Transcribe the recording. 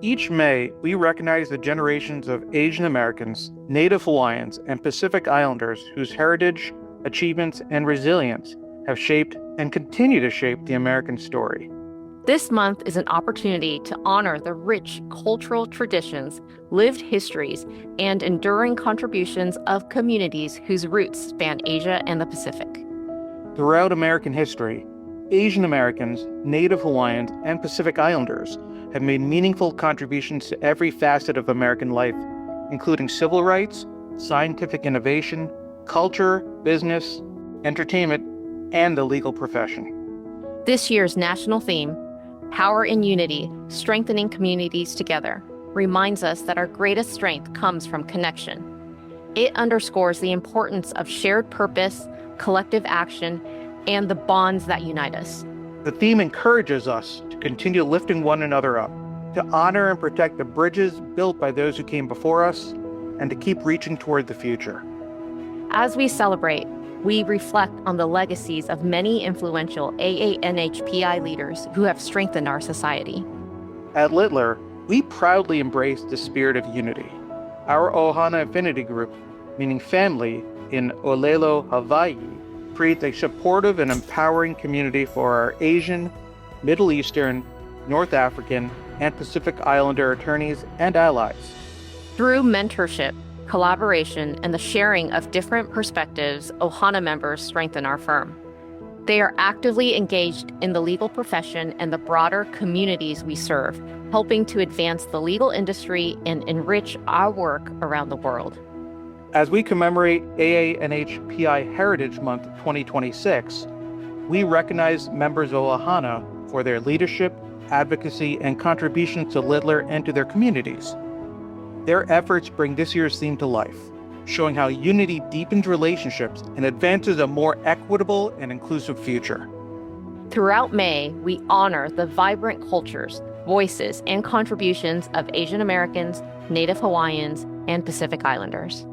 Each May, we recognize the generations of Asian Americans, Native Hawaiians, and Pacific Islanders whose heritage, achievements, and resilience have shaped and continue to shape the American story. This month is an opportunity to honor the rich cultural traditions, lived histories, and enduring contributions of communities whose roots span Asia and the Pacific. Throughout American history, Asian Americans, Native Hawaiians, and Pacific Islanders have made meaningful contributions to every facet of American life, including civil rights, scientific innovation, culture, business, entertainment, and the legal profession. This year's national theme, Power in Unity, Strengthening Communities Together, reminds us that our greatest strength comes from connection. It underscores the importance of shared purpose, collective action, and the bonds that unite us. The theme encourages us to continue lifting one another up, to honor and protect the bridges built by those who came before us, and to keep reaching toward the future. As we celebrate, we reflect on the legacies of many influential AANHPI leaders who have strengthened our society. At Littler, we proudly embrace the spirit of unity. Our Ohana Affinity Group, meaning family in Olelo, Hawaii, creates a supportive and empowering community for our Asian, Middle Eastern, North African, and Pacific Islander attorneys and allies. Through mentorship, collaboration, and the sharing of different perspectives, Ohana members strengthen our firm. They are actively engaged in the legal profession and the broader communities we serve, helping to advance the legal industry and enrich our work around the world. As we commemorate AANHPI Heritage Month 2026, we recognize members of Ohana for their leadership, advocacy, and contributions to Littler and to their communities. Their efforts bring this year's theme to life, showing how unity deepens relationships and advances a more equitable and inclusive future. Throughout May, we honor the vibrant cultures, voices, and contributions of Asian Americans, Native Hawaiians, and Pacific Islanders.